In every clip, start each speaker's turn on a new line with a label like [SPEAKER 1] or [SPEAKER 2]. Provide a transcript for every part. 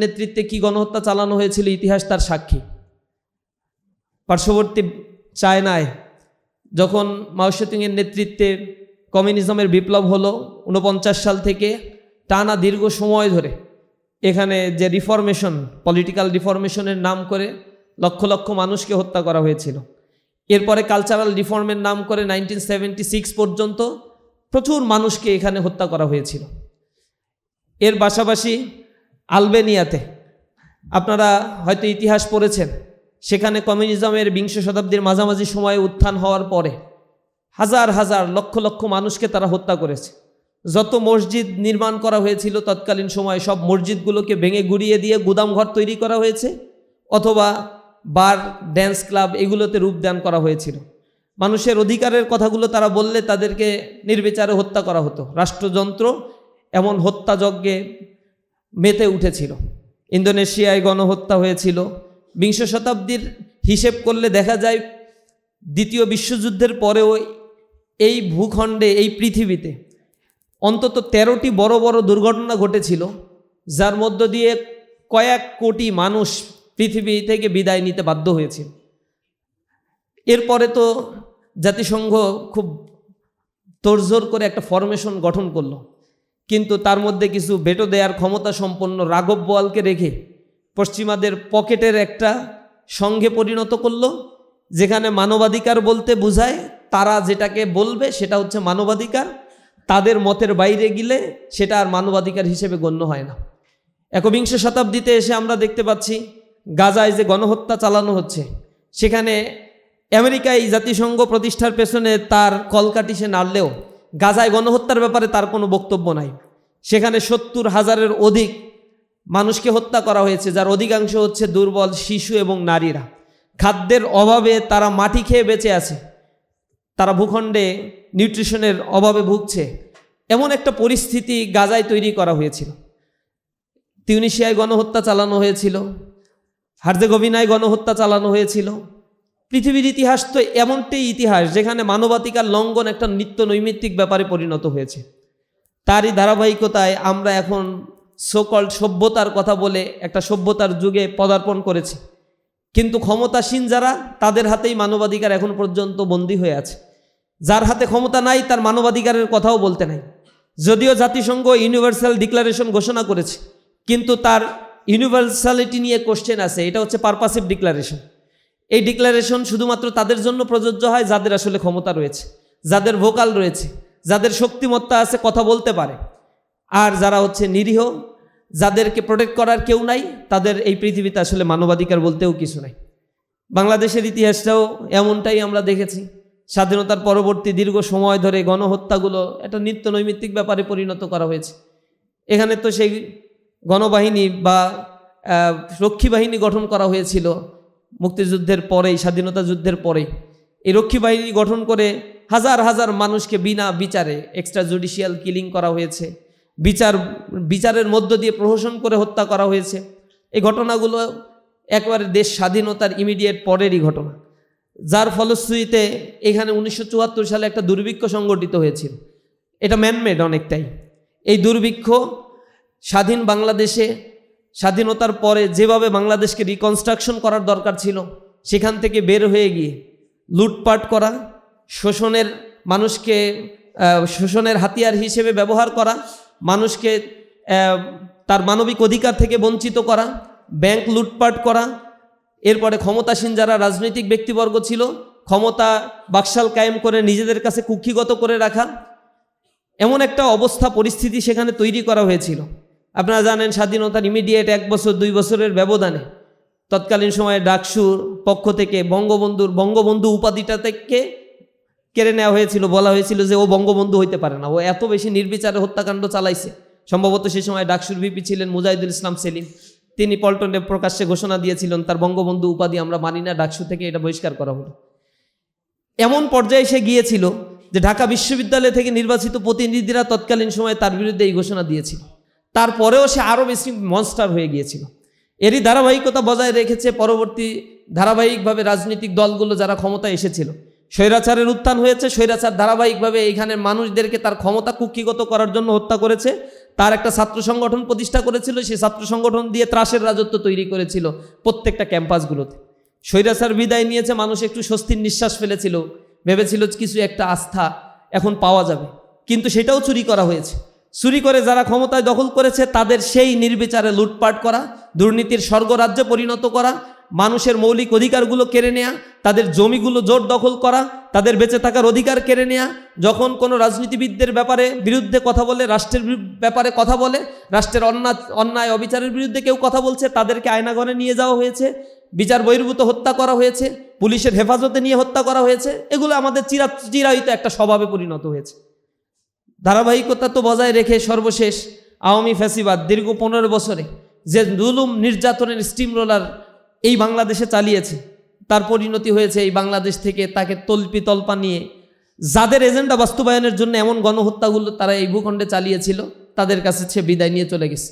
[SPEAKER 1] নেতৃত্বে কি গণহত্যা চালানো হয়েছিল ইতিহাস তার সাক্ষী। পার্শ্ববর্তী চায়নায় যখন মাও সেতুংয়ের নেতৃত্বে কমিউনিজমের বিপ্লব হলো 49 সাল থেকে টানা দীর্ঘ সময় ধরে এখানে যে রিফরমেশন, পলিটিক্যাল রিফরমেশনের নাম করে লক্ষ লক্ষ মানুষকে হত্যা করা হয়েছিল। এরপরে কালচারাল রিফর্মের নাম করে 1976 পর্যন্ত প্রচুর মানুষকে এখানে হত্যা করা হয়েছিল। এর পাশাপাশি আলবেনিয়াতে আপনারা হয়তো ইতিহাস পড়েছেন, সেখানে কমিউনিজমের 20 শতাব্দীর মাঝামাঝি সময়ে উত্থান হওয়ার পরে হাজার হাজার লক্ষ লক্ষ মানুষকে তারা হত্যা করেছে। যত মসজিদ নির্মাণ করা হয়েছিল তৎকালীন সময়ে সব মসজিদগুলোকে ভেঙে গুড়িয়ে দিয়ে গুদামঘর তৈরি করা হয়েছে, অথবা বার, ড্যান্স ক্লাব এগুলোতে রূপদান করা হয়েছিল। মানুষের অধিকারের কথাগুলো তারা বললে তাদেরকে নির্বিচারে হত্যা করা হতো। রাষ্ট্রযন্ত্র এমন হত্যাযজ্ঞে মেতে উঠেছিল। ইন্দোনেশিয়ায় গণহত্যা হয়েছিল। 20 শতাব্দীর হিসেব করলে দেখা যায় দ্বিতীয় বিশ্বযুদ্ধের পরেও এই ভূখণ্ডে, এই পৃথিবীতে অন্তত 13টি বড় বড় দুর্ঘটনা ঘটেছিল, যার মধ্য দিয়ে কয়েক কোটি মানুষ পৃথিবী থেকে বিদায় নিতে বাধ্য হয়েছিল। এরপরে তো জাতিসংঘ খুব তোড়জোড় করে একটা ফরমেশন গঠন করলো, কিন্তু তার মধ্যে কিছু ভেটো দেওয়ার ক্ষমতা সম্পন্ন রাঘব বোয়ালকে রেখে পশ্চিমাদের পকেটের একটা সংঘে পরিণত করলো, যেখানে মানবাধিকার বলতে বোঝায় তারা যেটাকে বলবে সেটা হচ্ছে মানবাধিকার, তাদের মতের বাইরে গেলে সেটা আর মানবাধিকার হিসেবে গণ্য হয় না। 21 শতাব্দীতে এসে আমরা দেখতে পাচ্ছি গাজায় যে গণহত্যা চালানো হচ্ছে, সেখানে আমেরিকায় জাতিসংঘ প্রতিষ্ঠার পেছনে তার কলকাঠি সে নাড়লেও গাজায় গণহত্যার ব্যাপারে তার কোনো বক্তব্য নাই। সেখানে 70,000-এর অধিক মানুষকে হত্যা করা হয়েছে, যার অধিকাংশ হচ্ছে দুর্বল শিশু এবং নারীরা। খাদ্যের অভাবে তারা মাটি খেয়ে বেঁচে আছে, তারা ভূখণ্ডে নিউট্রিশনের অভাবে ভুগছে। এমন একটা পরিস্থিতি গাজায় তৈরি করা হয়েছিল। তিউনিসিয়ায় গণহত্যা চালানো হয়েছিল, হার্জেগোভিনায় গণহত্যা চালানো হয়েছিল। পৃথিবীর ইতিহাস তো এমনটাই ইতিহাস যেখানে মানবাধিকার লঙ্ঘন একটা নিত্য নৈমিত্তিক ব্যাপারে পরিণত হয়েছে। তারই ধারাবাহিকতায় আমরা এখন সোকল্ড সভ্যতার কথা বলে একটা সভ্যতার যুগে পদার্পণ করেছি, কিন্তু ক্ষমতাসীন যারা, তাদের হাতেই মানবাধিকার এখন পর্যন্ত বন্দী হয়ে আছে। যার হাতে ক্ষমতা নাই তার মানবাধিকারের কথাও বলতে নাই। যদিও জাতিসংঘ ইউনিভার্সাল ডিক্লারেশন ঘোষণা করেছে, কিন্তু তার ইউনিভার্সালিটি নিয়ে কোশ্চেন আছে। এটা হচ্ছে পারপাসিভ ডিক্লারেশন। এই ডিক্লারেশন শুধুমাত্র তাদের জন্য প্রযোজ্য হয় যাদের আসলে ক্ষমতা রয়েছে, যাদের ভোকাল রয়েছে, যাদের শক্তিমত্তা আছে, কথা বলতে পারে। আর যারা হচ্ছে নিরীহ, যাদেরকে প্রোটেক্ট করার কেউ নাই, তাদের এই পৃথিবীতে আসলে মানবাধিকার বলতেও কিছু নাই। বাংলাদেশের ইতিহাসটাও এমনটাই আমরা দেখেছি। স্বাধীনতার পরবর্তী দীর্ঘ সময় ধরে গণহত্যাগুলো একটা নিত্য নৈমিত্তিক ব্যাপারে পরিণত করা হয়েছে। এখানে তো সেই গণবাহিনী বা রক্ষী বাহিনী গঠন করা হয়েছিল মুক্তিযুদ্ধের পরেই, স্বাধীনতা যুদ্ধের পরেই। এই রক্ষী বাহিনী গঠন করে হাজার হাজার মানুষকে বিনা বিচারে এক্সট্রা জুডিশিয়াল কিলিং করা হয়েছে, বিচারের মধ্য দিয়ে প্রহসন করে হত্যা করা হয়েছে। এই ঘটনাগুলো একবারে দেশ স্বাধীনতার ইমিডিয়েট পরেরই ঘটনা, যার ফলশ্রুতিতে এখানে 1974 সালে একটা দুর্ভিক্ষ সংগঠিত হয়েছিল। এটা ম্যানমেড অনেকটাই। এই দুর্ভিক্ষ স্বাধীন বাংলাদেশে স্বাধীনতার পরে যেভাবে বাংলাদেশকে রিকনস্ট্রাকশন করার দরকার ছিল, সেখান থেকে বের হয়ে গিয়ে লুটপাট করা, মানুষকে শোষণের হাতিয়ার হিসেবে ব্যবহার করা, মানুষকে তার মানবিক অধিকার থেকে বঞ্চিত করা, ব্যাংক লুটপাট করা, এরপরে ক্ষমতাসীন যারা রাজনৈতিক ব্যক্তিবর্গ ছিল ক্ষমতা বাকশাল কায়েম করে নিজেদের কাছে কুক্ষিগত করে রাখা, এমন একটা অবস্থা পরিস্থিতি সেখানে তৈরি করা হয়েছিল। আপনারা জানেন স্বাধীনতার ইমিডিয়েট 1 বছর 2 বছরের ব্যবধানে তৎকালীন সময়ে ডাকসুর পক্ষ থেকে বঙ্গবন্ধু উপাধিটা থেকে কেড়ে নেওয়া হয়েছিল। বলা হয়েছিল যে ও বঙ্গবন্ধু হইতে পারে না, ও এত বেশি নির্বিচারে হত্যাকাণ্ড চালাইছে। সম্ভবত সেই সময় ডাকসুর ভিপি ছিলেন মুজাহিদুল ইসলাম সেলিম। তিনি পল্টনে প্রকাশ্যে ঘোষণা দিয়েছিলেন তার বঙ্গবন্ধু উপাধি আমরা মানি না, ডাকসু থেকে এটা বহিষ্কার করা হলো। এমন পর্যায়ে সে গিয়েছিল যে ঢাকা বিশ্ববিদ্যালয় থেকে নির্বাচিত প্রতিনিধিরা তৎকালীন সময়ে তার বিরুদ্ধে এই ঘোষণা দিয়েছিল। তারপরেও সে আরও বেশি মনস্টার হয়ে গিয়েছিল। এরই ধারাবাহিকতা বজায় রেখেছে পরবর্তী ধারাবাহিকভাবে রাজনৈতিক দলগুলো যারা ক্ষমতায় এসেছিল। স্বৈরাচারের উত্থান হয়েছে, স্বৈরাচার ধারাবাহিকভাবে এইখানের মানুষদেরকে তার ক্ষমতা কুক্ষিগত করার জন্য হত্যা করেছে। তার একটা ছাত্র সংগঠন প্রতিষ্ঠা করেছিল, সেই ছাত্র সংগঠন দিয়ে ত্রাসের রাজত্ব তৈরি করেছিল প্রত্যেকটা ক্যাম্পাসগুলোতে। স্বৈরাচার বিদায় নিয়েছে, মানুষ একটু স্বস্তির নিঃশ্বাস ফেলেছিল, ভেবেছিল কিছু একটা আস্থা এখন পাওয়া যাবে, কিন্তু সেটাও চুরি করা হয়েছে। চুরি করে যারা ক্ষমতায় দখল করেছে তাদের সেই নির্বিচারে লুটপাট করা, দুর্নীতির স্বর্গরাজ্যে পরিণত করা, মানুষের মৌলিক অধিকারগুলো কেড়ে নেয়া, তাদের জমিগুলো জোর দখল করা, তাদের বেঁচে থাকার অধিকার কেড়ে নেয়া। যখন কোনো রাজনীতিবিদদের বিরুদ্ধে কথা বলে, রাষ্ট্রের ব্যাপারে কথা বলে, রাষ্ট্রের অন্যায় অবিচারের বিরুদ্ধে কেউ কথা বলছে, তাদেরকে আয়নাঘরে নিয়ে যাওয়া হয়েছে, বিচার বহির্ভূত হত্যা করা হয়েছে, পুলিশের হেফাজতে নিয়ে হত্যা করা হয়েছে। এগুলো আমাদের চিরায়িত একটা স্বভাবে পরিণত হয়েছে। ধারাবাহিকতা তো বজায় রেখে সর্বশেষ আওয়ামী ফ্যাসিবাদ দীর্ঘ 15 বছরে যে জুলুম নির্যাতনের স্টিম রোলার এই বাংলাদেশে চালিয়েছে, তার পরিণতি হয়েছে এই বাংলাদেশ থেকে তাকে তল্পা নিয়ে যাদের এজেন্ডা বাস্তবায়নের জন্য এমন গণহত্যাগুলো তারা এই ভূখণ্ডে চালিয়েছিল, তাদের কাছে সে বিদায় নিয়ে চলে গেছে।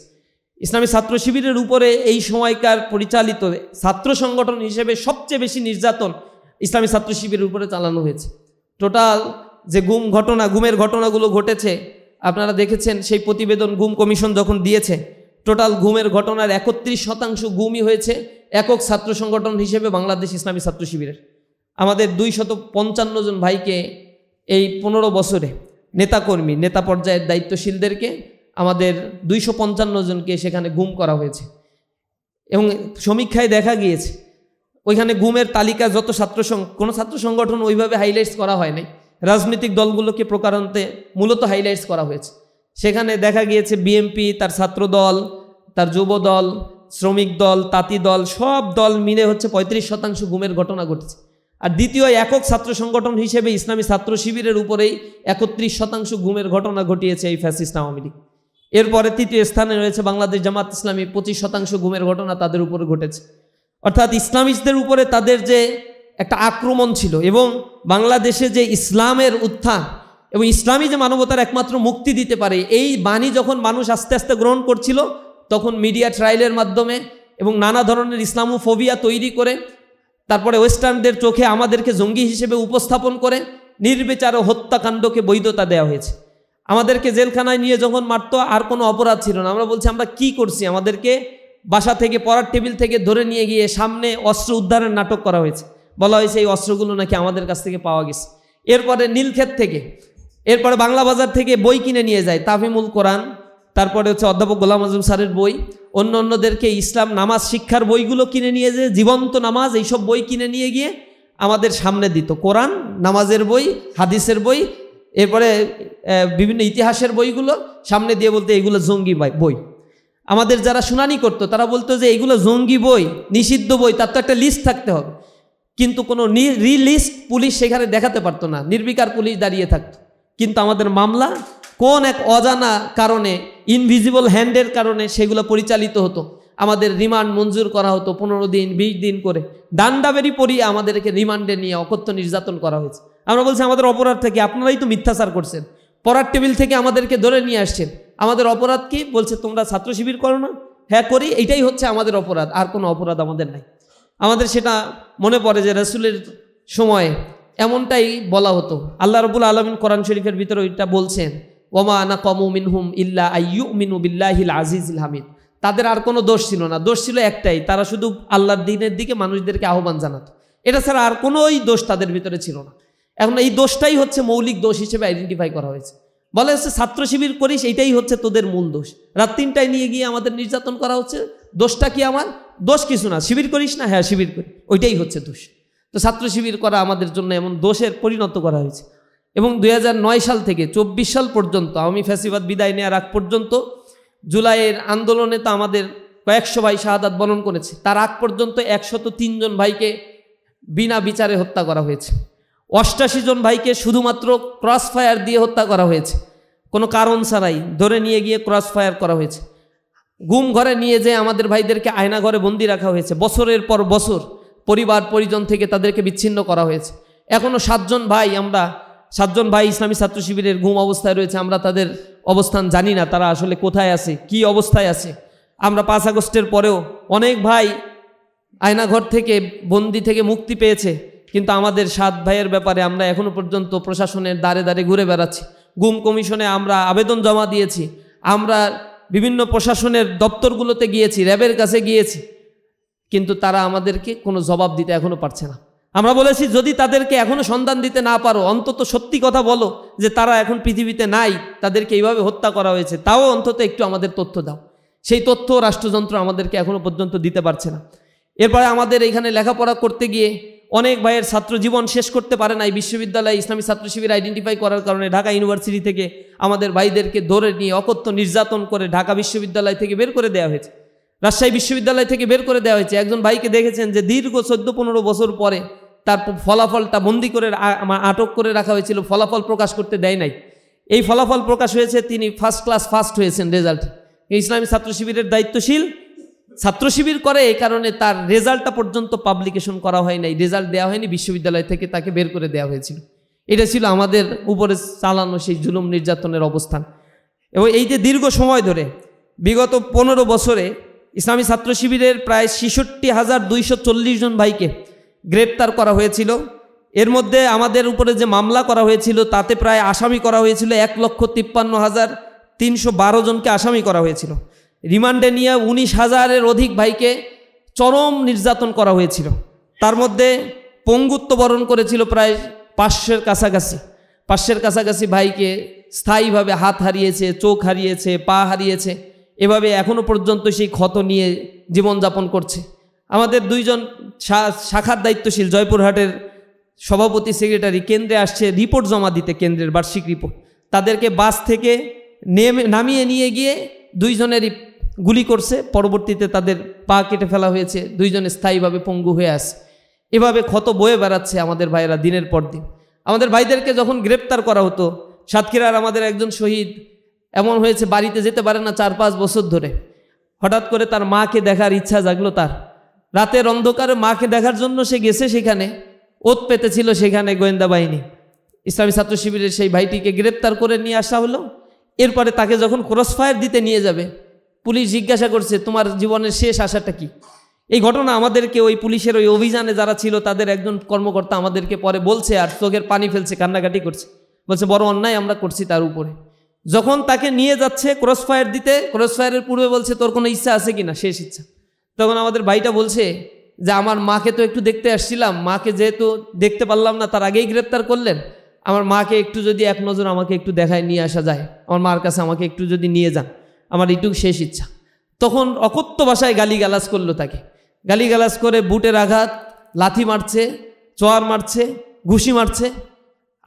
[SPEAKER 1] ইসলামী ছাত্র শিবিরের উপরে এই সময়কার পরিচালিত ছাত্র সংগঠন হিসেবে সবচেয়ে বেশি নির্যাতন ইসলামী ছাত্র শিবিরের উপরে চালানো হয়েছে। টোটাল যে গুমের ঘটনাগুলো ঘটেছে আপনারা দেখেছেন, সেই প্রতিবেদন গুম কমিশন যখন দিয়েছে, টোটাল গুমের ঘটনার 31% গুমই হয়েছে একক ছাত্র সংগঠন হিসেবে বাংলাদেশ ইসলামী ছাত্র শিবিরের। আমাদের 255 জন ভাইকে এই 15 বছরে নেতা পর্যায়ের দায়িত্বশীলদেরকে আমাদের 255 জনকে সেখানে গুম করা হয়েছে। এবং সমীক্ষায় দেখা গিয়েছে ওইখানে গুমের তালিকা যত কোনো ছাত্র সংগঠন ওইভাবে হাইলাইটস করা হয় নাই, রাজনৈতিক দলগুলোকে প্রকারান্তে মূলত হাইলাইটস করা হয়েছে। সেখানে দেখা গিয়েছে বিএনপি, তার ছাত্র দল, তার যুব দল, শ্রমিক দল, তাঁতি দল, সব দল মিলে হচ্ছে 35% গুমের ঘটনা ঘটেছে। আর দ্বিতীয় একক ছাত্র সংগঠন হিসেবে ইসলামী ছাত্র শিবিরের উপরেই 31% গুমের ঘটনা ঘটিয়েছে এই ফ্যাসিস্ট আওয়ামী লীগ। এরপরে তৃতীয় স্থানে রয়েছে বাংলাদেশ জামাত ইসলামী, 25% গুমের ঘটনা তাদের উপরে ঘটেছে। অর্থাৎ ইসলামিস্টদের উপরে তাদের যে একটা আক্রমণ ছিল এবং বাংলাদেশে যে ইসলামের উত্থান এবং ইসলামী যে মানবতার একমাত্র মুক্তি দিতে পারে, এই বাণী যখন মানুষ আস্তে আস্তে গ্রহণ করছিল, তখন মিডিয়া ট্রায়ালের মাধ্যমে এবং নানা ধরনের ইসলামোফোবিয়া তৈরি করে, তারপরে ওয়েস্টার্নদের চোখে আমাদেরকে জঙ্গি হিসেবে উপস্থাপন করে নির্বিচার হত্যাকাণ্ডকে বৈধতা দেওয়া হয়েছে। আমাদেরকে জেলখানায় নিয়ে যখন মারতো আর কোনো অপরাধ ছিল না, আমরা বলছি আমরা কি করছি, আমাদেরকে বাসা থেকে পড়ার টেবিল থেকে ধরে নিয়ে গিয়ে সামনে অস্ত্র উদ্ধারের নাটক করা হয়েছে, বলা হয়েছে এই অস্ত্রগুলো নাকি আমাদের কাছ থেকে পাওয়া গেছে। এরপরে নীলক্ষেত থেকে, এরপরে বাংলা বাজার থেকে বই কিনে নিয়ে যায়, তাফিমুল কোরআন, তারপরে হচ্ছে অধ্যাপক গোলাম আজম স্যারের বই, অন্যদেরকে ইসলাম নামাজ শিক্ষার বইগুলো কিনে নিয়ে যে জীবন্ত নামাজ, এইসব বই কিনে নিয়ে গিয়ে আমাদের সামনে দিত। কোরআন, নামাজের বই, হাদিসের বই, এরপরে বিভিন্ন ইতিহাসের বইগুলো সামনে দিয়ে বলতে এইগুলো জঙ্গি বই। আমাদের যারা শুনানি করতো তারা বলতো যে এইগুলো জঙ্গি বই, নিষিদ্ধ বই, তার তো একটা লিস্ট থাকতে হবে, কিন্তু কোনো লিস্ট পুলিশ সেখানে দেখাতে পারতো না, নির্বিকার পুলিশ দাঁড়িয়ে থাকতো। কিন্তু আমাদের মামলা কোন এক অজানা কারণে, ইনভিজিবল হ্যান্ডের কারণে সেগুলো পরিচালিত হতো, আমাদের রিমান্ড মঞ্জুর করা হতো 15 দিন 20 দিন করে, ডান্ডাবেরি পরিয়ে আমাদেরকে রিমান্ডে নিয়ে অকথ্য নির্যাতন করা হয়েছে। আমরা বলছি আমাদের অপরাধ থেকে, আপনারাই তো মিথ্যাচার করছেন, পড়ার টেবিল থেকে আমাদেরকে ধরে নিয়ে আসছেন, আমাদের অপরাধ কি? বলছে তোমরা ছাত্র শিবির করো না? হ্যাঁ করি, এইটাই হচ্ছে আমাদের অপরাধ, আর কোনো অপরাধ আমাদের নাই। আমাদের সেটা মনে পড়ে যে রাসূলের সময়ে এমনটাই বলা হতো। আল্লাহ রাব্বুল আলামিন কোরআন শরীফের ভিতরে ওইটা বলছেন, ওমা নাকামু মিনহুম ইল্লা আইয়ুমিনু বিল্লাহিল আজিজিল হামিদ। তাদের আর কোনো দোষ ছিল না, দোষ ছিল একটাই, তারা শুধু আল্লাহর দ্বীনের দিকে মানুষদেরকে আহ্বান জানাতো, এটা ছাড়া আর কোনোই দোষ তাদের ভিতরে ছিল না। এখন এই দোষটাই হচ্ছে মৌলিক দোষ হিসেবে আইডেন্টিফাই করা হয়েছে। বলা হচ্ছে ছাত্র শিবির করিস, এইটাই হচ্ছে তোদের মূল দোষ। রাত 3টায় নিয়ে গিয়ে আমাদের নির্যাতন করা হচ্ছে, দোষটা কি আমার? দোষ কিছু না, শিবির করিস না, হ্যাঁ শিবির করি, ওইটাই হচ্ছে দোষ। তো ছাত্র শিবির করা আমাদের জন্য এমন দোষের পরিণত করা হয়েছে। এবং 2009 সাল থেকে 24 সাল পর্যন্ত, আওয়ামী ফ্যাসিবাদ বিদায় নেওয়ার আগ পর্যন্ত, জুলাইয়ের আন্দোলনে তো আমাদের কয়েকশো ভাই শাহাদাত বরণ করেছে, তার আগ পর্যন্ত 103 জন ভাইকে বিনা বিচারে হত্যা করা হয়েছে। 88 জন ভাইকে শুধুমাত্র ক্রস ফায়ার দিয়ে হত্যা করা হয়েছে, কোনো কারণ ছাড়াই ধরে নিয়ে গিয়ে ক্রস ফায়ার করা হয়েছে। গুম ঘরে নিয়ে যেয়ে আমাদের ভাইদেরকে আয়না ঘরে বন্দি রাখা হয়েছে, বছরের পর বছর পরিবার পরিজন থেকে তাদেরকে বিচ্ছিন্ন করা হয়েছে। এখনও 7 জন ভাই ইসলামী ছাত্র শিবিরের গুম অবস্থায় রয়েছে, আমরা তাদের অবস্থান জানি না, তারা আসলে কোথায় আছে, কি অবস্থায় আছে। আমরা 5 আগস্টের পরেও অনেক ভাই আয়নাঘর থেকে বন্দি থেকে মুক্তি পেয়েছে, কিন্তু আমাদের 7 ভাইয়ের ব্যাপারে আমরা এখনো পর্যন্ত প্রশাসনের দ্বারে দ্বারে ঘুরে বেড়াচ্ছি। গুম কমিশনে আমরা আবেদন জমা দিয়েছি, আমরা বিভিন্ন প্রশাসনের দপ্তরগুলোতে গিয়েছি, র্যাবের কাছে গিয়েছি, কিন্তু তারা আমাদেরকে কোনো জবাব দিতে এখনও পারছে না। আমরা বলেছি যদি তাদেরকে এখনও সন্ধান দিতে না পারো, অন্তত সত্যি কথা বলো যে তারা এখন পৃথিবীতে নাই, তাদেরকে এইভাবে হত্যা করা হয়েছে, তাও অন্তত একটু আমাদের তথ্য দাও। সেই তথ্য রাষ্ট্রযন্ত্র আমাদেরকে এখনও পর্যন্ত দিতে পারছে না। এরপরে আমাদের এখানে লেখাপড়া করতে গিয়ে অনেক ভাইয়ের ছাত্র জীবন শেষ করতে পারে নাই। বিশ্ববিদ্যালয়ে ইসলামী ছাত্র শিবির আইডেন্টিফাই করার কারণে ঢাকা ইউনিভার্সিটি থেকে আমাদের ভাইদেরকে ধরে নিয়ে অকথ্য নির্যাতন করে ঢাকা বিশ্ববিদ্যালয় থেকে বের করে দেওয়া হয়েছে, রাজশাহী বিশ্ববিদ্যালয় থেকে বের করে দেওয়া হয়েছে। একজন ভাইকে দেখেছেন যে দীর্ঘ 14-15 বছর পরে তার ফলাফলটা বন্দি করে আটক করে রাখা হয়েছিল, ফলাফল প্রকাশ করতে দেয় নাই। এই ফলাফল প্রকাশ হয়েছে, তিনি ফার্স্ট ক্লাস ফার্স্ট হয়েছেন রেজাল্ট। ইসলামী ছাত্র শিবিরের দায়িত্বশীল ছাত্র শিবির করে, এই কারণে তার রেজাল্টটা পর্যন্ত পাবলিকেশন করা হয় নাই, রেজাল্ট দেওয়া হয়নি, বিশ্ববিদ্যালয় থেকে তাকে বের করে দেওয়া হয়েছিল। এটা ছিল আমাদের উপরে চালানো সেই জুলুম নির্যাতনের অবস্থান। এবং এই যে দীর্ঘ সময় ধরে বিগত 15 বছরে ইসলামী ছাত্র শিবিরের প্রায় 66,240 জন ভাইকে গ্রেপ্তার করা হয়েছিল। এর মধ্যে আমাদের উপরে যে মামলা করা হয়েছিল তাতে প্রায় আসামি করা হয়েছিল 1,53,312 জনকে আসামি করা হয়েছিল। রিমান্ডে নিয়ে 19,000-এর অধিক ভাইকে চরম নির্যাতন করা হয়েছিল। তার মধ্যে পঙ্গুত্ব বরণ করেছিল প্রায় 500-এর কাছাকাছি ভাইকে স্থায়ীভাবে হাত হারিয়েছে, চোখ হারিয়েছে, পা হারিয়েছে। এভাবে এখনও পর্যন্ত সেই ক্ষত নিয়ে জীবনযাপন করছে। আমাদের 2 জন শাখার দায়িত্বশীল জয়পুরহাটের সভাপতি সেক্রেটারি কেন্দ্রে আসছে রিপোর্ট জমা দিতে, কেন্দ্রের বার্ষিক রিপোর্ট। তাদেরকে বাস থেকে নামিয়ে নিয়ে গিয়ে 2 জনেরই গুলি করছে, পরবর্তীতে তাদের পা কেটে ফেলা হয়েছে, 2 জনে স্থায়ীভাবে পঙ্গু হয়ে আছে। এভাবে ক্ষত বয়ে বেড়াচ্ছে আমাদের ভাইয়েরা দিনের পর দিন। আমাদের ভাইদেরকে যখন গ্রেপ্তার করা হতো, সাতক্ষীরার আমাদের একজন শহীদ এমন হয়েছে বাড়িতে যেতে পারে না 4-5 বছর ধরে। হঠাৎ করে তার মাকে দেখার ইচ্ছা জাগলো তার। রাতের অন্ধকারে মাকে দেখার জন্য সে গেছে, সেখানে ওত পেতেছিল সেখানে গোয়েন্দা বাহিনী। ইসলামী ছাত্র শিবিরের সেই ভাইটিকে গ্রেপ্তার করে নিয়ে আসা হলো। এরপরে তাকে যখন ক্রসফায়ার দিতে নিয়ে যাবে, পুলিশ জিজ্ঞাসা করছে তোমার জীবনের শেষ আশাটা কি? এই ঘটনা আমাদেরকে ওই পুলিশের ওই অভিযানে যারা ছিল তাদের একজন কর্মকর্তা আমাদেরকে পরে বলছে, আর চোখের পানি ফেলছে, কান্নাকাটি করছে, বলছে বড় অন্যায় আমরা করছি তার উপরে। যখন তাকে নিয়ে যাচ্ছে ক্রসফায়ার দিতে, ক্রসফায়ারের পূর্বে বলছে তোর কোনো ইচ্ছা আছে কি না, শেষ ইচ্ছা। তখন আমাদের ভাইটা বলছে যে আমার মাকে তো একটু দেখতে আসছিলাম, মাকে যেহেতু দেখতে পারলাম না, তার আগেই গ্রেপ্তার করলেন, আমার মাকে একটু যদি এক নজর আমাকে একটু দেখায় নিয়ে আসা যায়, আমার মার কাছে আমাকে একটু যদি নিয়ে যান, আমার এইটুকু শেষ ইচ্ছা। তখন অকথ্য ভাষায় গালিগালাজ করলো তাকে, গালিগালাজ করে বুটের আঘাত, লাথি মারছে, চোয়ার মারছে, ঘুষি মারছে।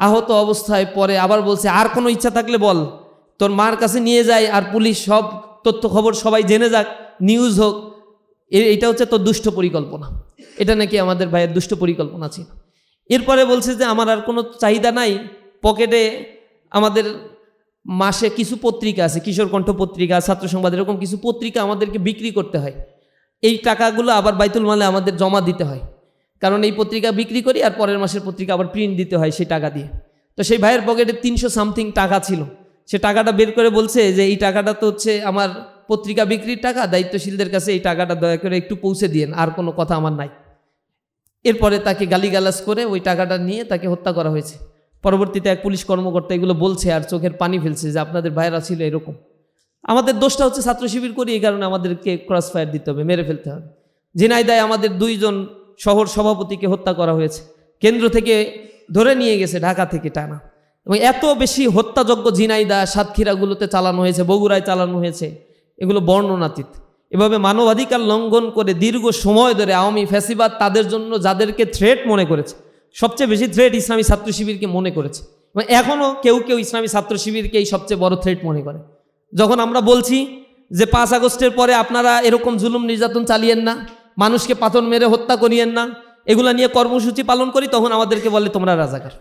[SPEAKER 1] আহত অবস্থায় পরে আবার বলছে আর কোনো ইচ্ছা থাকলে বল, তোর মার কাছে নিয়ে যায়, আর পুলিশ সব তথ্য খবর সবাই জেনে যাক, নিউজ হোক। এইটা হচ্ছে তোর দুষ্ট পরিকল্পনা। এটা নাকি আমাদের ভাইয়ের দুষ্ট পরিকল্পনা ছিল। এরপরে বলছে যে আমার আর কোনো চাহিদা নাই, পকেটে আমাদের মাসে কিছু পত্রিকা আছে, কিশোর কণ্ঠ পত্রিকা, ছাত্র সংবাদ, এরকম কিছু পত্রিকা আমাদেরকে বিক্রি করতে হয়। এই টাকাগুলো আবার বাইতুল মালে আমাদের জমা দিতে হয়, কারণ এই পত্রিকা বিক্রি করি আর পরের মাসের পত্রিকা আবার প্রিন্ট দিতে হয় সেই টাকা দিয়ে। তো সেই ভাইয়ের পকেটে 300 সামথিং টাকা ছিল। সে টাকাটা বের করে বলছে যে এই টাকাটা তো হচ্ছে আমার পত্রিকা বিক্রির টাকা, দায়িত্বশীলদের কাছে এই টাকাটা দয়া করে একটু পৌঁছে দিয়েন, আর কোনো কথা আমার নাই। এরপরে তাকে গালিগালাজ করে ওই টাকাটা নিয়ে তাকে হত্যা করা হয়েছে। পরবর্তীতে এক পুলিশ কর্মকর্তা এগুলো বলছে আর চোখের পানি ফেলছে যে আপনাদের ভাইয়েরা ছিল এরকম। আমাদের দোষটা হচ্ছে ছাত্র শিবির করি, এই কারণে আমাদেরকে ক্রস ফায়ার দিতে হবে, মেরে ফেলতে হবে। ঝিনাইদহে আমাদের 2 জন শহর সভাপতিকে হত্যা করা হয়েছে, কেন্দ্র থেকে ধরে নিয়ে গেছে ঢাকা থেকে টানা। এবং এত বেশি হত্যাযজ্ঞ ঝিনাইদহ সাতক্ষীরাগুলোতে চালানো হয়েছে, বগুড়ায় চালানো হয়েছে, এগুলো বর্ণনাতীত। এভাবে মানবাধিকার লঙ্ঘন করে দীর্ঘ সময় ধরে আওয়ামী ফ্যাসিবাদ তাদের জন্য যাদেরকে থ্রেট মনে করেছে, সবচেয়ে বেশি থ্রেট ইসলামী ছাত্র শিবিরকে মনে করেছে। এবং এখনও কেউ কেউ ইসলামী ছাত্র শিবিরকেই সবচেয়ে বড় থ্রেট মনে করে। যখন আমরা বলছি যে 5 আগস্টের পরে আপনারা এরকম জুলুম নির্যাতন চালিয়েন না, মানুষকে পাথর মেরে হত্যা করিয়েন না, এগুলা নিয়ে কর্মসূচি পালন করি, তখন আমাদেরকে বলে তোমরা রাজাকার,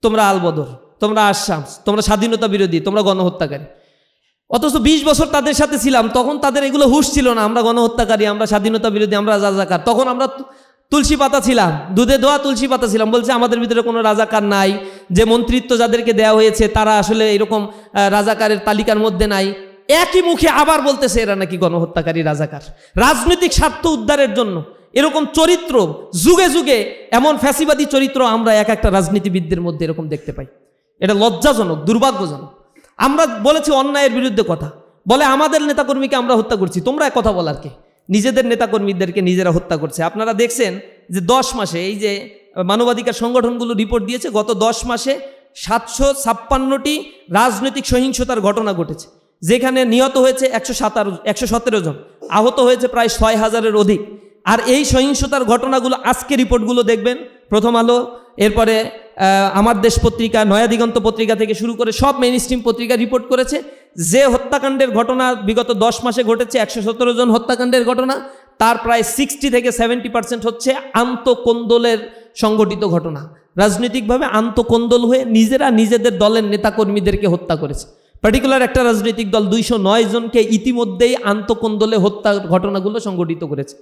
[SPEAKER 1] তোমরা আলবদর, তোমরা আশামস, তোমরা স্বাধীনতা বিরোধী, তোমরা গণহত্যাকারী। অথচ 20 বছর তাদের সাথে ছিলাম, তখন তাদের এগুলো হুঁশ ছিল না, আমরা গণহত্যাকারী, আমরা স্বাধীনতা বিরোধী, আমরা রাজাকার। তখন আমরা তুলসী পাতা ছিলাম, দুধে ধোয়া তুলসী পাতা ছিলাম। বলছে আমাদের ভিতরে কোনো রাজাকার নাই, যে মন্ত্রিত্ব যাদেরকে দেওয়া হয়েছে তারা আসলে এরকম রাজাকারের তালিকার মধ্যে নাই। একই মুখে আবার বলতেছে এরা নাকি গণহত্যাকারী, রাজাকার। রাজনৈতিক স্বার্থ উদ্ধারের জন্য এরকম চরিত্র যুগে যুগে, এমন ফ্যাসিবাদী চরিত্র আমরা এক একটা রাজনীতিবিদদের মধ্যে এরকম দেখতে পাই। এটা লজ্জাজনক, দুর্ভাগ্যজনক। আমরা বলেছি অন্যায়ের বিরুদ্ধে কথা, বলে আমাদের নেতাকর্মীকে আমরা হত্যা করছি। তোমরা এক কথা বলার কে? নিজেদের নেতাকর্মীদেরকে নিজেরা হত্যা করছে। আপনারা দেখছেন যে 10 মাসে এই যে মানবাধিকার সংগঠনগুলো রিপোর্ট দিয়েছে, গত 10 মাসে 756টি রাজনৈতিক সহিংসতার ঘটনা ঘটেছে, যেখানে নিহত হয়েছে 117 জন, আহত হয়েছে প্রায় 6000-এর অধিক। আর এই সহিংসতার ঘটনাগুলো আজকে রিপোর্টগুলো দেখবেন, প্রথম আলো, এরপরে আমার দেশ পত্রিকা, নয়া দিগন্ত পত্রিকা থেকে শুরু করে সব মেইন স্ট্রিম পত্রিকা রিপোর্ট করেছে যে হত্যাকাণ্ডের ঘটনা বিগত 10 মাসে ঘটেছে, 117 জন হত্যাকাণ্ডের ঘটনা, তার প্রায় 60 থেকে 70% হচ্ছে আন্তঃকোন্দলের সংগঠিত ঘটনা। রাজনৈতিকভাবে আন্তঃকোন্দল হয়ে নিজেরা নিজেদের দলের নেতাকর্মীদেরকে হত্যা করেছে। পার্টিকুলার একটা রাজনৈতিক দল 209 জনকে ইতিমধ্যেই আন্তঃকোন্দলে হত্যা ঘটনাগুলো সংগঠিত করেছে।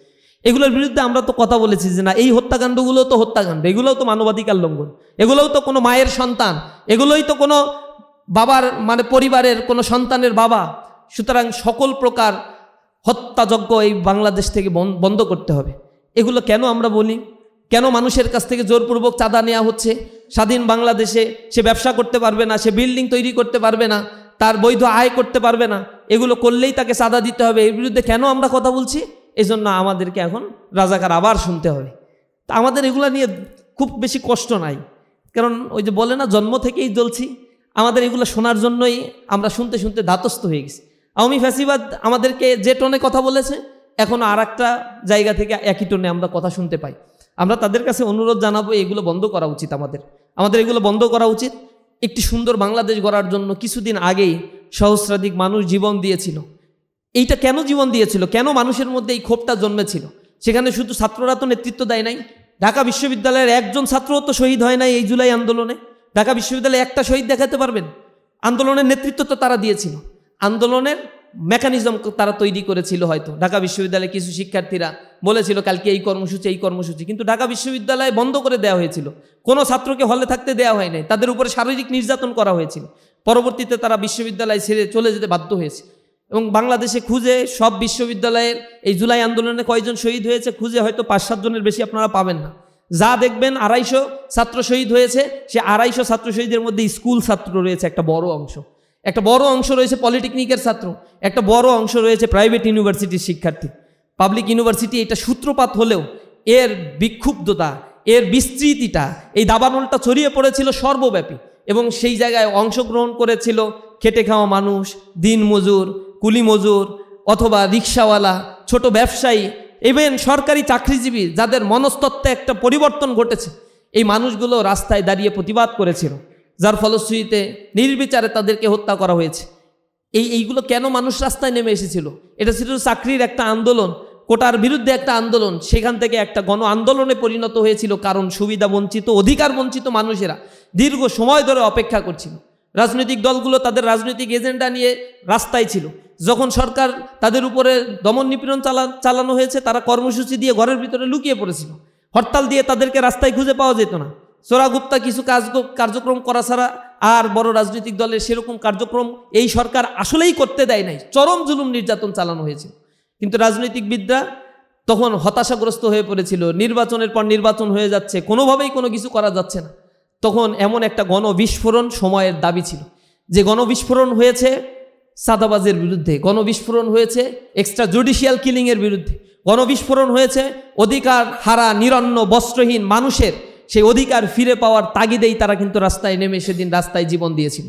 [SPEAKER 1] এগুলোর বিরুদ্ধে আমরা তো কথা বলেছি যে না, এই হত্যাকাণ্ডগুলো তো হত্যাকাণ্ড, এগুলোও তো মানবাধিকার লঙ্ঘন, এগুলোও তো কোনো মায়ের সন্তান, এগুলোই তো কোনো বাবার মানে পরিবারের কোনো সন্তানের বাবা। সুতরাং সকল প্রকার হত্যাযজ্ঞ এই বাংলাদেশ থেকে বন্ধ করতে হবে। এগুলো কেন আমরা বলি? কেন মানুষের কাছ থেকে জোরপূর্বক চাঁদা নেওয়া হচ্ছে? স্বাধীন বাংলাদেশে সে ব্যবসা করতে পারবে না, সে বিল্ডিং তৈরি করতে পারবে না, তার বৈধ আয় করতে পারবে না, এগুলো করলেই তাকে চাঁদা দিতে হবে। এর বিরুদ্ধে কেন আমরা কথা বলছি? এজন্য আমাদেরকে এখন রাজাকার আবার শুনতে হবে। তা আমাদের এগুলো নিয়ে খুব বেশি কষ্ট নাই, কারণ ওই যে বলে না, জন্ম থেকেই জ্বলছি। আমাদের এগুলো শোনার জন্যই আমরা শুনতে শুনতে ধাতস্থ হয়ে গেছি। আওয়ামী ফ্যাসিবাদ আমাদেরকে যে টোনে কথা বলেছে, এখনও আর একটা জায়গা থেকে একই টোনে আমরা কথা শুনতে পাই। আমরা তাদের কাছে অনুরোধ জানাবো, এগুলো বন্ধ করা উচিত। আমাদের এগুলো বন্ধ করা উচিত। একটি সুন্দর বাংলাদেশ গড়ার জন্য কিছুদিন আগেই সহস্রাধিক মানুষ জীবন দিয়েছিল। এইটা কেন জীবন দিয়েছিল? কেন মানুষের মধ্যে এই ক্ষোভটা জন্মেছিল? সেখানে শুধু ছাত্ররা তো নেতৃত্ব দেয় নাই। ঢাকা বিশ্ববিদ্যালয়ের একজন ছাত্রও তো শহীদ হয় নাই এই জুলাই আন্দোলনে। ঢাকা বিশ্ববিদ্যালয়ে একটা শহীদ দেখাতে পারবেন? আন্দোলনের নেতৃত্ব তো তারা দিয়েছিল, আন্দোলনের মেকানিজম তারা তৈরি করেছিল। হয়তো ঢাকা বিশ্ববিদ্যালয়ে কিছু শিক্ষার্থীরা বলেছিল কালকে এই কর্মসূচি, কিন্তু ঢাকা বিশ্ববিদ্যালয় বন্ধ করে দেওয়া হয়েছিল। কোনো ছাত্রকে হলে থাকতে দেওয়া হয় নাই, তাদের উপরে শারীরিক নির্যাতন করা হয়েছিল। পরবর্তীতে তারা বিশ্ববিদ্যালয় ছেড়ে চলে যেতে বাধ্য হয়েছে। এবং বাংলাদেশে খুঁজে সব বিশ্ববিদ্যালয়ের এই জুলাই আন্দোলনে কয়জন শহীদ হয়েছে খুঁজে হয়তো 5-7 জনের বেশি আপনারা পাবেন না। যা দেখবেন 250 ছাত্র শহীদ হয়েছে, সে 250 ছাত্র শহীদের মধ্যে স্কুল ছাত্র রয়েছে একটা বড় অংশ, একটা বড় অংশ রয়েছে পলিটেকনিকের ছাত্র, একটা বড় অংশ রয়েছে প্রাইভেট ইউনিভার্সিটির শিক্ষার্থী। পাবলিক ইউনিভার্সিটি এটা সূত্রপাত হলেও এর বিক্ষুব্ধতা, এর বিস্তৃতিটা, এই দাবানলটা ছড়িয়ে পড়েছিল সর্বব্যাপী। এবং সেই জায়গায় অংশগ্রহণ করেছিল খেটে খাওয়া মানুষ, দিন মজুর, কুলি মজুর, অথবা রিক্সাওয়ালা, ছোট ব্যবসায়ী, ইভেন সরকারি চাকরিজীবী, যাদের মনস্তত্ত্বে একটা পরিবর্তন ঘটেছে। এই মানুষগুলো রাস্তায় দাঁড়িয়ে প্রতিবাদ করেছিল, যার ফলশ্রুতিতে নির্বিচারে তাদেরকে হত্যা করা হয়েছে। এইগুলো কেন মানুষ রাস্তায় নেমে এসেছিল? এটা ছিল চাকরির একটা আন্দোলন, কোটার বিরুদ্ধে একটা আন্দোলন। সেখান থেকে একটা গণ আন্দোলনে পরিণত হয়েছিল, কারণ সুবিধা বঞ্চিত, অধিকার বঞ্চিত মানুষেরা দীর্ঘ সময় ধরে অপেক্ষা করছিল। রাজনৈতিক দলগুলো তাদের রাজনৈতিক এজেন্ডা নিয়ে রাস্তায় ছিল। যখন সরকার তাদের উপরে দমন নিপীড়ন চালানো হয়েছে, তারা কর্মসূচি দিয়ে ঘরের ভিতরে লুকিয়ে পড়েছিল। হরতাল দিয়ে তাদেরকে রাস্তায় খুঁজে পাওয়া যেত না। চোরাগুপ্তা কিছু কার্যক্রম করা ছাড়া আর বড় রাজনৈতিক দলের সেরকম কার্যক্রম এই সরকার আসলেই করতে দেয় নাই। চরম জুলুম নির্যাতন চালানো হয়েছিল। কিন্তু রাজনৈতিকবিদরা তখন হতাশাগ্রস্ত হয়ে পড়েছিল। নির্বাচনের পর নির্বাচন হয়ে যাচ্ছে, কোনোভাবেই কোনো কিছু করা যাচ্ছে না। তখন এমন একটা গণবিস্ফোরণ সময়ের দাবি ছিল, যে গণবিস্ফোরণ হয়েছে চাঁদাবাজের বিরুদ্ধে, গণবিস্ফোরণ হয়েছে এক্সট্রা জুডিশিয়াল কিলিংয়ের বিরুদ্ধে, গণবিস্ফোরণ হয়েছে অধিকার হারা নিরন্ন বস্ত্রহীন মানুষের সেই অধিকার ফিরে পাওয়ার তাগিদেই তারা কিন্তু রাস্তায় নেমে সেদিন রাস্তায় জীবন দিয়েছিল।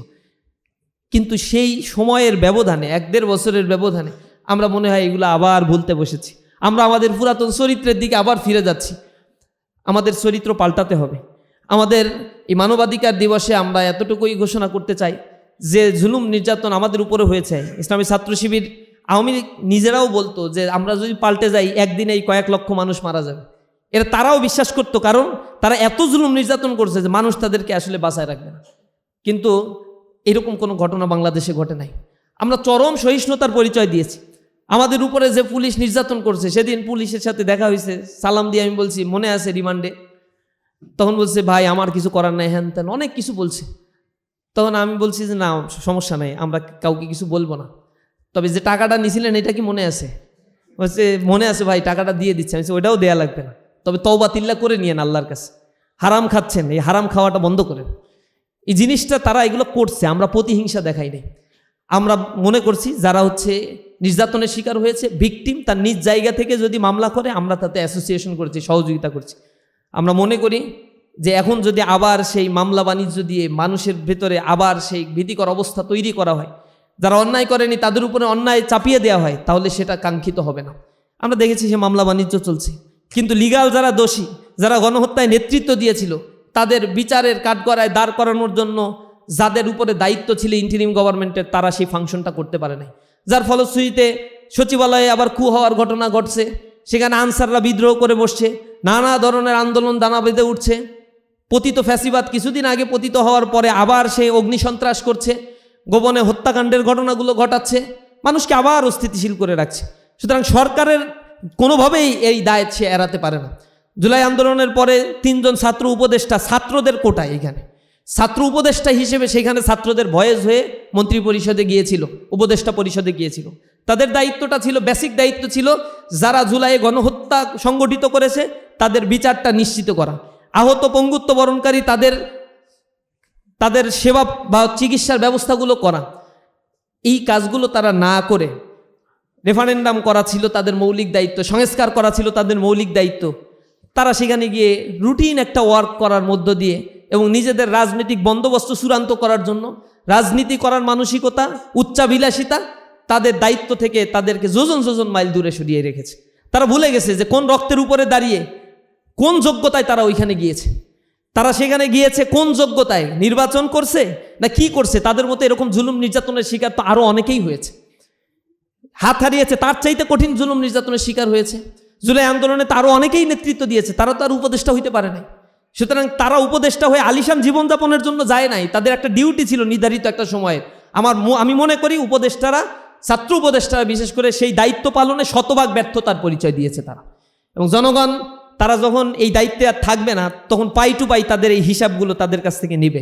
[SPEAKER 1] কিন্তু সেই সময়ের ব্যবধানে, 1-1.5 বছরের ব্যবধানে আমরা মনে হয় এগুলো আবার ভুলতে বসেছি। আমরা আমাদের পুরাতন চরিত্রের দিকে আবার ফিরে যাচ্ছি। আমাদের চরিত্র পাল্টাতে হবে। আমাদের এই মানবাধিকার দিবসে আমরা এতটুকুই ঘোষণা করতে চাই যে জুলুম নির্যাতন আমাদের উপরে হয়েছে। ইসলামী ছাত্র শিবির, আওয়ামী লীগ নিজেরাও বলতো যে আমরা যদি পাল্টে যাই একদিনেই কয়েক লক্ষ মানুষ মারা যাবে। এরা তারাও বিশ্বাস করতো, কারণ তারা এত জুলুম নির্যাতন করছে যে মানুষ তাদেরকে আসলে বাঁচায় রাখবে না। কিন্তু এরকম কোনো ঘটনা বাংলাদেশে ঘটে নাই। আমরা চরম সহিষ্ণুতার পরিচয় দিয়েছি। আমাদের উপরে যে পুলিশ নির্যাতন করছে, সেদিন পুলিশের সাথে দেখা হয়েছে, সালাম দিয়ে আমি বলছি মনে আছে রিমান্ডে, তখন বলছে ভাই আমার কিছু করার নাই, হ্যান ত্যান অনেক কিছু বলছে। তখন আমি বলছি যে না সমস্যা নাই, আমরা কাউকে কিছু বলবো না, তবে যে টাকাটা নিয়েছিলেন এটা কি মনে আছে? বলছে মনে আছে ভাই, টাকাটা দিয়ে দিচ্ছে। আমি ওইটাও দেয়া লাগবে না, তবে তওবা তিল্লা করে নিয়েন আল্লাহর কাছে। হারাম খাচ্ছেন, এই হারাম খাওয়াটা বন্ধ করেন। এই জিনিসটা তারা এগুলো করছে, আমরা প্রতিহিংসা দেখাই নাই। আমরা মনে করছি যারা হচ্ছে নির্যাতনের শিকার হয়েছে, ভিকটিম, তার নিজ জায়গা থেকে যদি মামলা করে আমরা তাতে অ্যাসোসিয়েশন করছি, সহযোগিতা করছি। আমরা মনে করি যে এখন যদি আবার সেই মামলা বাণিজ্য দিয়ে মানুষের ভেতরে আবার সেই ভীতিকর অবস্থা তৈরি করা হয়, যারা অন্যায় করেনি তাদের উপরে অন্যায় চাপিয়ে দেওয়া হয়, তাহলে সেটা কাঙ্ক্ষিত হবে না। আমরা দেখেছি সে মামলা বাণিজ্য চলছে, কিন্তু লিগাল যারা দোষী, যারা গণহত্যায় নেতৃত্ব দিয়েছিল, তাদের বিচারের কাঠগড়ায় দাঁড় করানোর জন্য যাদের উপরে দায়িত্ব ছিল ইন্টারিম গভর্নমেন্টের, তারা সেই ফাংশনটা করতে পারে নাই, যার ফলশ্রুতিতে সচিবালয়ে আবার কু হওয়ার ঘটনা ঘটছে। সেখানে আনসাররা বিদ্রোহ করে বসছে, নানা ধরনের আন্দোলন দানা বেঁধে উঠছে। পতিত ফ্যাসিবাদ কিছুদিন আগে পতিত হওয়ার পরে আবার সে অগ্নিসন্ত্রাস করছে, গোপনে হত্যাকাণ্ডের ঘটনাগুলো ঘটাচ্ছে, মানুষকে আবার অস্থিতিশীল করে রাখছে। সুতরাং সরকারের কোনোভাবেই এই দায়িত্ব সে এড়াতে পারে না। জুলাই আন্দোলনের পরে 3 জন ছাত্র উপদেষ্টা ছাত্রদের কোটায়, এখানে ছাত্র উপদেষ্টা হিসেবে সেখানে ছাত্রদের ভয়েস হয়ে মন্ত্রী পরিষদে গিয়েছিল, উপদেষ্টা পরিষদে গিয়েছিল। তাদের দায়িত্বটা ছিল, বেসিক দায়িত্ব ছিল, যারা জুলাইয়ে গণহত্যা সংগঠিত করেছে তাদের বিচারটা নিশ্চিত করা, আহত পঙ্গুত্ব বরণকারী তাদের সেবা বা চিকিৎসার ব্যবস্থাগুলো করা। এই কাজগুলো তারা না করে রেফারেন্ডাম করা ছিল তাদের মৌলিক দায়িত্ব, সংস্কার করা ছিল তাদের মৌলিক দায়িত্ব। তারা সেখানে গিয়ে রুটিন একটা ওয়ার্ক করার মধ্য দিয়ে এবং নিজেদের রাজনৈতিক বন্দোবস্ত চূড়ান্ত করার জন্য রাজনীতি করার মানসিকতা, উচ্চাভিলাষিতা, তাদের দায়িত্ব থেকে তাদেরকে যোজন যোজন মাইল দূরে সরিয়ে রেখেছে। তারা ভুলে গেছে যে কোন রক্তের উপরে দাঁড়িয়ে, কোন যোগ্যতায় তারা ওইখানে গিয়েছে। তারা সেখানে গিয়েছে কোন যোগ্যতায়, নির্বাচন করছে না কি করছে। তাদের মতো এরকম জুলুম নির্যাতনের শিকার তো আরও অনেকেই হয়েছে, হাত হারিয়েছে, তার চাইতে কঠিন জুলুম নির্যাতনের শিকার হয়েছে। জুলাই আন্দোলনে তারও অনেকেই নেতৃত্ব দিয়েছে, তারা তো আর উপদেষ্টা হইতে পারে নাই। সুতরাং তারা উপদেষ্টা হয়ে আলিশান জীবনযাপনের জন্য যায় নাই, তাদের একটা ডিউটি ছিল নির্ধারিত একটা সময়ে। আমি মনে করি উপদেষ্টারা, ছাত্র উপদেষ্টারা বিশেষ করে সেই দায়িত্ব পালনে শতভাগ ব্যর্থতার পরিচয় দিয়েছে তারা। এবং জনগণ তারা যখন এই দায়িত্বে আর থাকবে না, তখন পাই টু পাই তাদের এই হিসাবগুলো তাদের কাছ থেকে নেবে।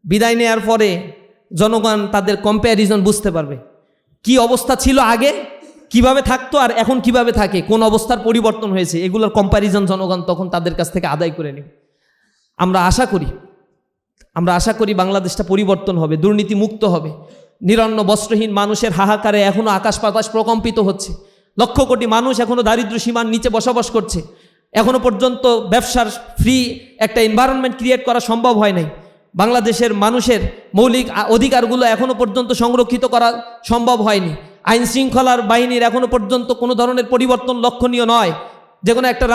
[SPEAKER 1] বিদায় নেওয়ার পরে জনগণ তাদের কম্প্যারিজন বুঝতে পারবে, কি অবস্থা ছিল আগে, কিভাবে থাকতো আর এখন কিভাবে থাকে, কোন অবস্থার পরিবর্তন হয়েছে, এগুলোর কম্প্যারিজন জনগণ তখন তাদের কাছ থেকে আদায় করে নেবে। আমরা আশা করি বাংলাদেশটা পরিবর্তন হবে, দুর্নীতি মুক্ত হবে। নিরন্ন বস্ত্রহীন মানুষের হাহাকারে এখনো আকাশ বাতাস প্রকম্পিত হচ্ছে। লক্ষ কোটি মানুষ এখনো দারিদ্র্য সীমার নিচে বসবাস করছে। এখনো পর্যন্ত ব্যবসার ফ্রি একটা এনভায়রনমেন্ট ক্রিয়েট করা সম্ভব হয় নাই। বাংলাদেশের মানুষের মৌলিক অধিকারগুলো এখনো পর্যন্ত সংরক্ষিত করা সম্ভব হয়নি। আইন শৃঙ্খলার বাহিনীর এখনো পর্যন্ত কোনো ধরনের পরিবর্তন লক্ষণীয় নয়। যে কোনো একটা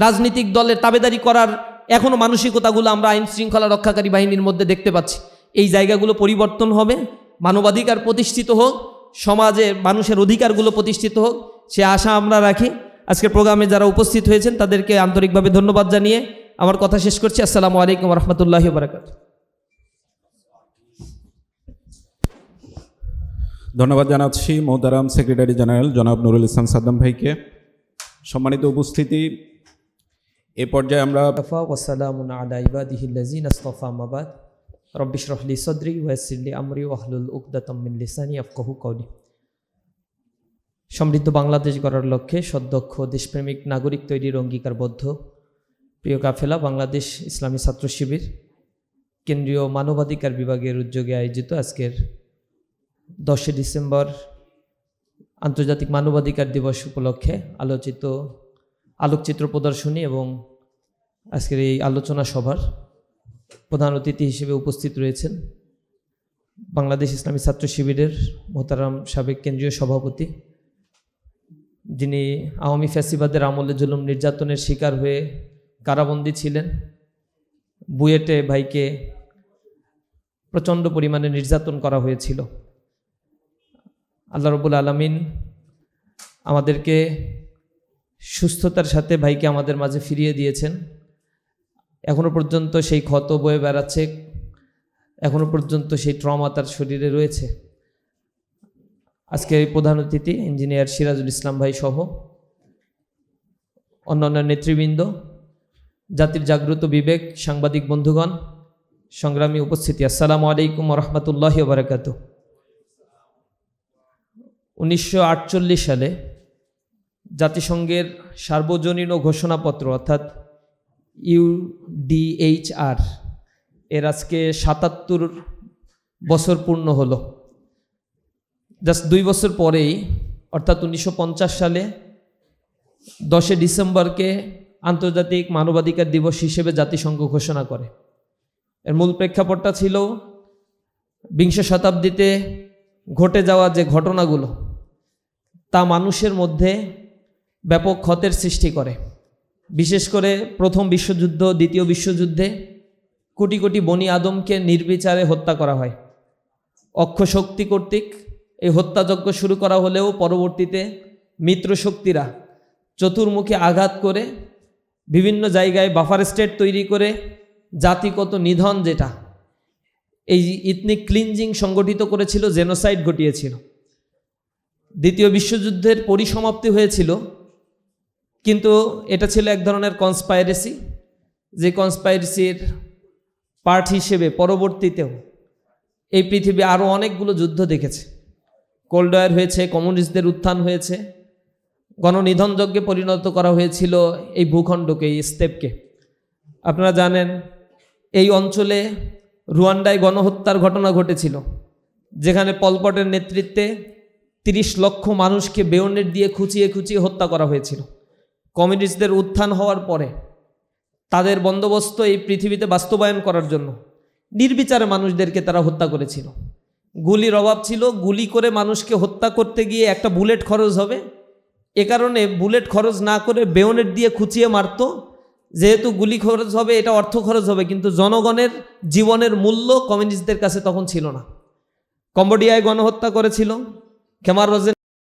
[SPEAKER 1] রাজনৈতিক দলের তাবেদারি করার এখনো মানসিকতাগুলো আমরা আইন শৃঙ্খলা রক্ষাকারী বাহিনীর মধ্যে দেখতে পাচ্ছি। এই জায়গাগুলো পরিবর্তন হবে, মানবাধিকার প্রতিষ্ঠিত হোক, সমাজে মানুষের অধিকারগুলো প্রতিষ্ঠিত হোক, সে আশা আমরা রাখি। আজকের প্রোগ্রামে যারা উপস্থিত হয়েছেন তাদেরকে আন্তরিকভাবে ধন্যবাদ জানিয়ে আমার কথা শেষ করছি। আসসালামু আলাইকুম রহমতুল্লাহি ওয়া বারাকাতুহু।
[SPEAKER 2] ধন্যবাদ জানাচ্ছি মোহতারাম সেক্রেটারি জেনারেল জনাব নুরুল ইসলাম সাদ্দাম ভাইকে। সম্মানিত উপস্থিতি, এ পর্যায়ে আমরা
[SPEAKER 1] ওয়াসসালামুন আলা ইবাদিহিল্লাযিনা ইসতাফা আম্মা বাদ রব্বি ইশরাহ লি সাদরি ওয়া ইয়াসসির লি আমরি ওয়াহলুল উকদাতাম মিন লিসানি ইয়াফকাহু কওলি। সমৃদ্ধ বাংলাদেশ গড়ার লক্ষ্যে সদক্ষ দেশপ্রেমিক নাগরিক তৈরির অঙ্গীকারবদ্ধ প্রিয় কাফেলা বাংলাদেশ ইসলামী ছাত্র শিবির কেন্দ্রীয় মানবাধিকার বিভাগের উদ্যোগে আয়োজিত আজকের 10 ডিসেম্বর আন্তর্জাতিক মানবাধিকার দিবস উপলক্ষে আলোকচিত্র প্রদর্শনী এবং আজকের এই আলোচনা সভার প্রধান অতিথি হিসেবে উপস্থিত রয়েছেন বাংলাদেশ ইসলামী ছাত্র শিবিরের মোহতারাম সাবেক কেন্দ্রীয় সভাপতি, যিনি আওয়ামী ফ্যাসিবাদের আমলে জুলুম নির্যাতনের শিকার হয়ে কারাবন্দী ছিলেন। বুয়েটে ভাইকে প্রচণ্ড পরিমাণে নির্যাতন করা হয়েছিল। আল্লাহ রাব্বুল আলামিন আমাদেরকে সুস্থতার সাথে ভাইকে আমাদের মাঝে ফিরিয়ে দিয়েছেন। এখনো পর্যন্ত সেই ক্ষত বয়ে বেড়াচ্ছে, এখনো পর্যন্ত সেই ট্রমা তার শরীরে রয়েছে। আজকে প্রধান অতিথি ইঞ্জিনিয়ার সিরাজুল ইসলাম ভাই সহ অন্যান্য নেতৃবৃন্দ, জাতির জাগ্রত বিবেক, সাংবাদিক বন্ধুগণ, সংগ্রামী উপস্থিতি, আসসালামু আলাইকুম ওয়া রাহমাতুল্লাহি ওয়া বারাকাতুহু। 1948 সালে জাতিসংঘের সার্বজনীন ঘোষণাপত্র অর্থাৎ UDHR এর আজকে 77 বছর পূর্ণ হলো। জাস্ট 2 বছর পরেই অর্থাৎ 1950 সালে 10 ডিসেম্বরকে আন্তর্জাতিক মানবাধিকার দিবস হিসেবে জাতিসংঘ ঘোষণা করে। এর মূল প্রেক্ষাপটটা ছিল বিংশ শতাব্দীতে ঘটে যাওয়া যে ঘটনাগুলো তা মানুষের মধ্যে ব্যাপক ক্ষতের সৃষ্টি করে। বিশেষ করে প্রথম বিশ্বযুদ্ধ, দ্বিতীয় বিশ্বযুদ্ধে কোটি কোটি বনি আদমকে নির্বিচারে হত্যা করা হয়। অক্ষশক্তি কর্তৃক এই হত্যাযজ্ঞ শুরু করা হলেও পরবর্তীতে মিত্রশক্তিরা চতুর্মুখী আঘাত করে বিভিন্ন জায়গায় বাফার স্টেট তৈরি করে জাতিগত নিধন, যেটা এই ইথনিক ক্লিনজিং সংগঠিত করেছিল, জেনোসাইড ঘটিয়েছিল। দ্বিতীয় বিশ্বযুদ্ধের পরিসমাপ্তি হয়েছিল, কিন্তু এটা ছিল এক ধরনের কনস্পাইরেসি, যে কনস্পাইরেসির পার্ট হিসেবে পরবর্তীতেও এই পৃথিবী আরও অনেকগুলো যুদ্ধ দেখেছে। কোল্ড ওয়ার হয়েছে, কমিউনিস্টদের উত্থান হয়েছে, গণনিধন যজ্ঞে পরিণত করা হয়েছিল এই ভূখণ্ডকে, এই স্টেপকে। আপনারা জানেন এই অঞ্চলে রুয়ান্ডায় গণহত্যার ঘটনা ঘটেছিল, যেখানে পলপটের নেতৃত্বে 30 লক্ষ মানুষকে বেয়নেট দিয়ে খুঁচিয়ে খুঁচিয়ে হত্যা করা হয়েছিল। কমিউনিস্টদের উত্থান হওয়ার পরে তাদের বন্দোবস্ত এই পৃথিবীতে বাস্তবায়ন করার জন্য নির্বিচারে মানুষদেরকে তারা হত্যা করেছিল। গুলির অভাব ছিল, গুলি করে মানুষকে হত্যা করতে গিয়ে একটা বুলেট খরচ হবে, এ কারণে বুলেট খরচ না করে বেয়নেট দিয়ে খুঁচিয়ে মারত। যেহেতু গুলি খরচ হবে, এটা অর্থ খরচ হবে, কিন্তু জনগণের জীবনের মূল্য কমিউনিস্টদের কাছে তখন ছিল না। কম্বোডিয়ায় গণহত্যা করেছিল, খেমার রোজেন